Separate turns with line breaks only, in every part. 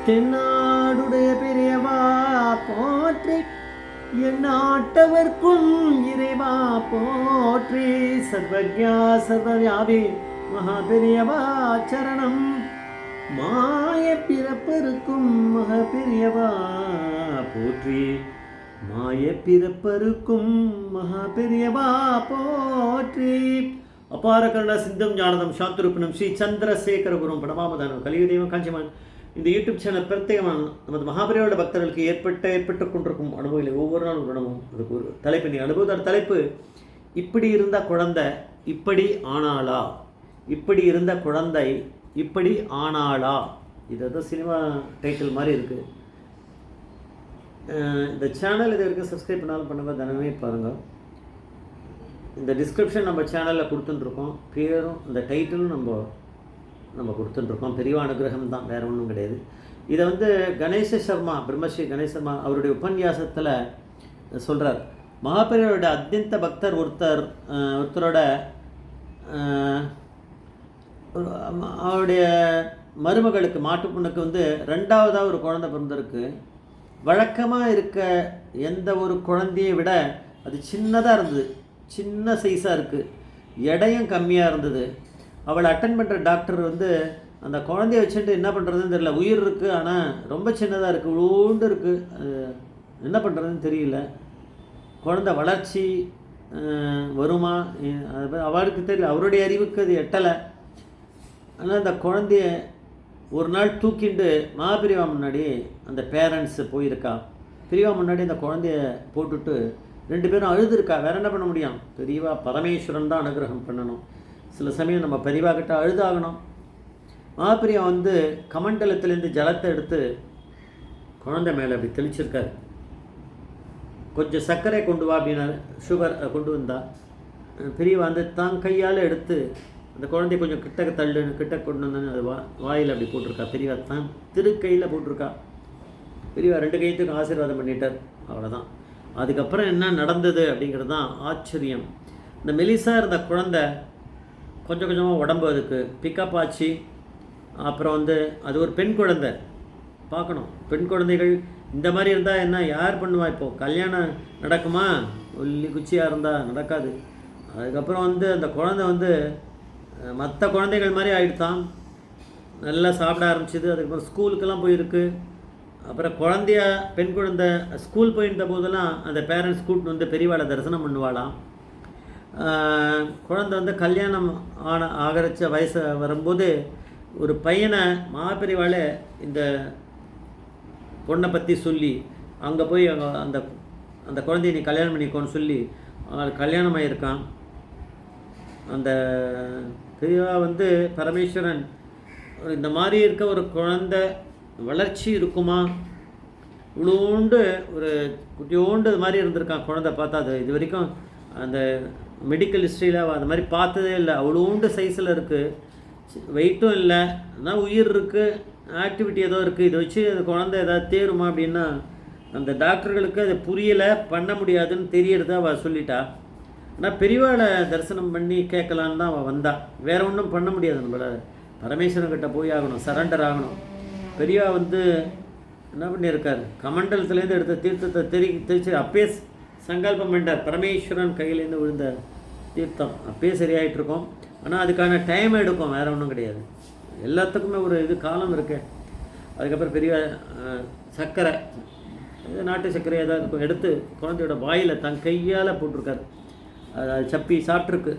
தென்னாடுடைய பெரியவா போற்றி, எந்நாட்டவர்க்கும் இறைவா போற்றி. சர்வஜா சர்வவியாபி மகா பெரியவா சரணம். மாய பிறப்பருக்கும் மகா பெரியவா போற்றி. மாய பிறப்பருக்கும் மகா பெரியவா போற்றி. அபார கருணா சிந்தம் ஞானதம் சாந்தரூபிணம் ஸ்ரீ சந்திரசேகர குரும் பரமாமதானம் கலியுதேவம் காஞ்சிமான். இந்த யூடியூப் சேனல் பிரத்யேகமான நமது மகாபெரியோட பக்தர்களுக்கு ஏற்பட்டு கொண்டிருக்கும் அனுபவங்களை ஒவ்வொரு நாளும் அனுபவம். அதுக்கு ஒரு தலைப்பு, நீ அனுபவத்தோட தலைப்பு இப்படி இருந்த குழந்தை இப்படி ஆனாளா, இப்படி இருந்த குழந்தை இப்படி ஆனாளா. இது ஏதோ சினிமா டைட்டில் மாதிரி இருக்குது. இந்த சேனல் இது வரைக்கும் சப்ஸ்கிரைப் பண்ணாலும் பண்ணுங்கள், தினமே பாருங்கள். இந்த டிஸ்கிரிப்ஷன் நம்ம சேனலில் கொடுத்துட்டுருக்கோம், பேரும் இந்த டைட்டிலும் நம்ம கொடுத்துட்டுருக்கோம். பெரிய அனுகிரகம் தான், வேறு ஒன்றும் கிடையாது. இதை வந்து கணேச சர்மா, பிரம்மஸ்ரீ கணேச சர்மா அவருடைய உபன்யாசத்தில் சொல்கிறார். மகாபெரியோட அத்தியந்த பக்தர் ஒருத்தரோட அவருடைய மருமகளுக்கு மாட்டுப்பொண்ணுக்கு வந்து ரெண்டாவதாக ஒரு குழந்தை பிறந்திருக்கு. வழக்கமாக இருக்க எந்த ஒரு குழந்தையை விட அது சின்னதாக இருந்தது, சின்ன சைஸாக இருக்குது, எடையும் கம்மியாக இருந்தது. அவளை அட்டன் பண்ணுற டாக்டர் வந்து அந்த குழந்தைய வச்சுட்டு என்ன பண்ணுறதுன்னு தெரியல. உயிர் இருக்குது, ஆனால் ரொம்ப சின்னதாக இருக்குது, உண்டு இருக்குது, என்ன பண்ணுறதுன்னு தெரியல. குழந்தை வளர்ச்சி வருமா அவருக்கு தெரியல, அவருடைய அறிவுக்கு அது எட்டலை. ஆனால் அந்த குழந்தைய ஒரு நாள் தூக்கிண்டு மகாபிரிவா முன்னாடி அந்த பேரண்ட்ஸு போயிருக்கா. பிரிவா முன்னாடி அந்த குழந்தைய போட்டுட்டு ரெண்டு பேரும் அழுதுருக்கா. வேறு என்ன பண்ண முடியும்? பெரியவா பரமேஸ்வரன் தான் அனுகிரகம் பண்ணணும். சில சமயம் நம்ம பெரியவா கிட்ட அழுதாகணும். மகாபிரியா வந்து கமண்டலத்திலேருந்து ஜலத்தை எடுத்து குழந்தை மேலே அப்படி தெளிச்சிருக்காரு. கொஞ்சம் சர்க்கரை கொண்டு வா அப்படின்னாரு. சுகர் கொண்டு வந்தா. பெரியவா வந்து தான் கையால் எடுத்து அந்த குழந்தைய கொஞ்சம் கிட்ட கொண்டு வந்து அது வாயில் அப்படி போட்டிருக்கா. பெரியவா தான் திருக்கையில் போட்டிருக்கா. பெரியவா ரெண்டு கையத்துக்கும் ஆசீர்வாதம் பண்ணிட்டார். அவ்வளோதான். அதுக்கப்புறம் என்ன நடந்தது அப்படிங்கிறது தான் ஆச்சரியம். இந்த மெலிசா இருந்த குழந்தை கொஞ்சம் கொஞ்சமாக உடம்பு அதுக்கு பிக்கப் ஆச்சு. அப்புறம் வந்து அது ஒரு பெண் குழந்தை. பார்க்கணும், பெண் குழந்தைகள் இந்த மாதிரி இருந்தால் என்ன யார் பண்ணுவா? இப்போது கல்யாணம் நடக்குமா? ஒல்லி குச்சியாக இருந்தால் நடக்காது. அதுக்கப்புறம் வந்து அந்த குழந்தை வந்து மற்ற குழந்தைகள் மாதிரி ஆகிடுதான். நல்லா சாப்பிட ஆரம்பிச்சிது. அதுக்கப்புறம் ஸ்கூலுக்கெல்லாம் போயிருக்கு. அப்புறம் குழந்தையா பெண் குழந்தை ஸ்கூல் போயிருந்த போதெல்லாம் அந்த பேரண்ட்ஸ் கூட்டின்னு வந்து பெரியவாளை தரிசனம் பண்ணுவாளாம். குழந்தை வந்து கல்யாணம் ஆகரிச்ச வயசு வரும்போது ஒரு பையனை மகாபெரிவாளை இந்த பொண்ணை பற்றி சொல்லி அங்கே போய் அந்த அந்த குழந்தைய நீ கல்யாணம் பண்ணிக்கோன்னு சொல்லி கல்யாணம் ஆகியிருக்கான். அந்த பெரியவா வந்து பரமேஸ்வரன் இந்த மாதிரி இருக்க ஒரு குழந்தை வளர்ச்சி இருக்குமா? இவ்வளோண்டு ஒரு குட்டியோண்டு இது மாதிரி இருந்திருக்கான் குழந்தை. பார்த்தா அது இது வரைக்கும் அந்த மெடிக்கல் ஹிஸ்ட்ரியில் அந்த மாதிரி பார்த்ததே இல்லை. அவ்வளோண்டு சைஸில் இருக்குது, வெயிட்டும் இல்லை, ஆனால் உயிர் இருக்குது, ஆக்டிவிட்டி ஏதோ இருக்குது. இதை வச்சு அந்த குழந்தை ஏதாவது தேருமா அப்படின்னா அந்த டாக்டர்களுக்கு அது புரியலை, பண்ண முடியாதுன்னு தெரியறத அவள் சொல்லிட்டா. ஆனால் பெரியவாளை தரிசனம் பண்ணி கேட்கலான்னு தான் அவள் வந்தாள். வேறு ஒன்றும் பண்ண முடியாது, நம்மளால் பரமேஸ்வரன்கிட்ட போய் ஆகணும், சரண்டர் ஆகணும். பெரியவா வந்து என்ன பண்ணியிருக்காரு, கமண்டலத்துலேருந்து எடுத்த தீர்த்தத்தை தெரிச்சு அப்பயே சங்கல்பம் பண்ணார். பரமேஸ்வரன் கையிலேருந்து விழுந்த தீர்த்தம் அப்பயே சரியாயிட்ருக்கோம். ஆனால் அதுக்கான டைம் எடுக்கும், வேறு ஒன்றும் கிடையாது. எல்லாத்துக்குமே ஒரு இது காலம் இருக்கு. அதுக்கப்புறம் பெரிய சர்க்கரை, நாட்டு சர்க்கரை ஏதாவது இருக்கும், எடுத்து குழந்தையோட வாயில் தன் கையால் போட்டிருக்காரு. அது சப்பி சாப்பிட்ருக்கு.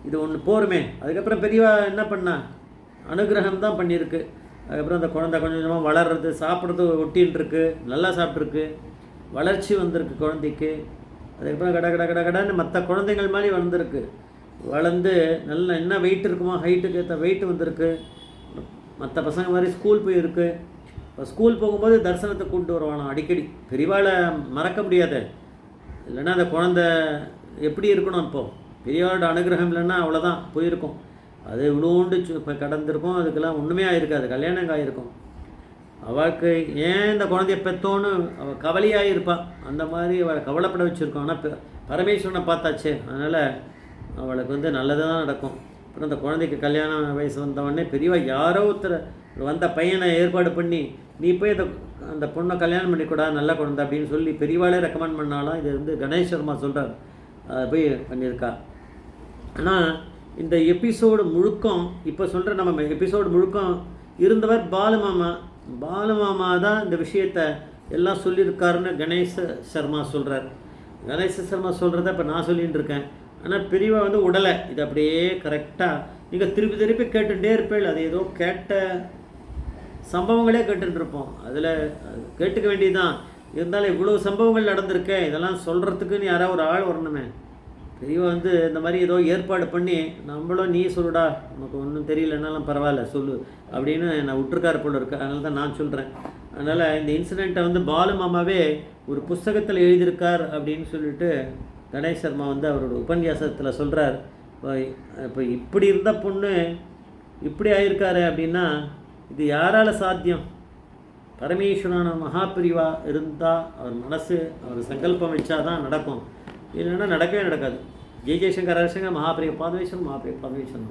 இது ஒன்று போருமே. அதுக்கப்புறம் பெரியவா என்ன பண்ணா, அனுகிரகம் தான் பண்ணியிருக்கு. அதுக்கப்புறம் அந்த குழந்தை கொஞ்சம் கொஞ்சமாக வளர்றது, சாப்பிட்றது ஒட்டின்னு இருக்கு, நல்லா சாப்பிட்ருக்கு, வளர்ச்சி வந்திருக்கு குழந்தைக்கு. அதுக்கப்புறம் கடன்னு மற்ற குழந்தைகள் மாதிரி வளர்ந்துருக்கு. வளர்ந்து நல்லா என்ன வெயிட் இருக்குமோ ஹைட்டுக்கு ஏற்ற வெயிட் வந்திருக்கு. மற்ற பசங்க மாதிரி ஸ்கூல் போயிருக்கு. இப்போ ஸ்கூல் போகும்போது தரிசனத்தை கூப்பிட்டு வருவானோ அடிக்கடி. பெரியவாளை மறக்க முடியாது. இல்லைன்னா அந்த குழந்தை எப்படி இருக்கணும்? இப்போது பெரியவாளோட அனுகிரகம் இல்லைன்னா அவ்வளோதான், போயிருக்கும். அது இவ்வளோண்டு இப்போ கடந்திருக்கும். அதுக்கெல்லாம் ஒன்றுமே ஆகிருக்காது, கல்யாணம் ஆகிருக்கும். அவளுக்கு ஏன் இந்த குழந்தைய பெற்றோன்னு அவள் கவலையாக இருப்பாள். அந்த மாதிரி அவளை கவலைப்பட வச்சுருக்கோம். ஆனால் பரமேஸ்வரனை பார்த்தாச்சே, அதனால் அவளுக்கு வந்து நல்லது தான் நடக்கும். அப்புறம் அந்த குழந்தைக்கு கல்யாண வயசு வந்தவொடனே பெரியவா யாரோ ஒருத்தர் வந்த பையனை ஏற்பாடு பண்ணி நீ போய் அந்த பொண்ணை கல்யாணம் பண்ணிக்கூடா நல்ல குழந்தை அப்படின்னு சொல்லி பெரியவாளே ரெக்கமெண்ட் பண்ணாலும் இது வந்து கணேஷ் சர்மா சொல்கிறார், அதை போய் பண்ணியிருக்கா. ஆனால் இந்த எபிசோடு முழுக்கம் இப்போ சொல்கிற நம்ம எபிசோடு முழுக்கம் இருந்தவர் பாலுமாமா தான் இந்த விஷயத்தை எல்லாம் சொல்லியிருக்காருன்னு கணேஷ் சர்மா சொல்கிறார். கணேஷ் சர்மா சொல்கிறத இப்போ நான் சொல்லிகிட்டு இருக்கேன். ஆனால் பெரியவா வந்து உடலை இது அப்படியே கரெக்டாக நீங்கள் திருப்பி திருப்பி கேட்டுகிட்டே இருப்பேள். அது ஏதோ கேட்ட சம்பவங்களே கேட்டுருப்போம், அதில் கேட்டுக்க வேண்டியதுதான். இருந்தாலும் இவ்வளோ சம்பவங்கள் நடந்திருக்கேன், இதெல்லாம் சொல்கிறதுக்குன்னு யாராவது ஒரு ஆள் வரணுமே. பெரியவா வந்து இந்த மாதிரி ஏதோ ஏற்பாடு பண்ணி நம்மளும் நீ சொல்லுடா நமக்கு ஒன்றும் தெரியலன்னாலும் பரவாயில்ல சொல்லு அப்படின்னு நான் விட்டுருக்காரு போல இருக்கு. அதனால தான் நான் சொல்கிறேன். அதனால் இந்த இன்சிடெண்ட்டை வந்து பாலுமாமாவே ஒரு புஸ்தகத்தில் எழுதியிருக்கார் அப்படின்னு சொல்லிட்டு கணேஷ் சர்மா வந்து அவரோட உபன்யாசத்தில் சொல்கிறார். இப்போ இப்படி இருந்த பொண்ணு இப்படி ஆயிருக்காரு அப்படின்னா இது யாரால் சாத்தியம்? பரமேஸ்வரன மகாபிரிவா இருந்தால் அவர் மனசு அவர் சங்கல்பம் வச்சா தான் நடக்கும், இல்லைன்னா நடக்கவே நடக்காது. ஜெய் ஜெய்சங்கர் ஹரிசங்கர் மகாபிரிய பாதவேஸ்வரன்.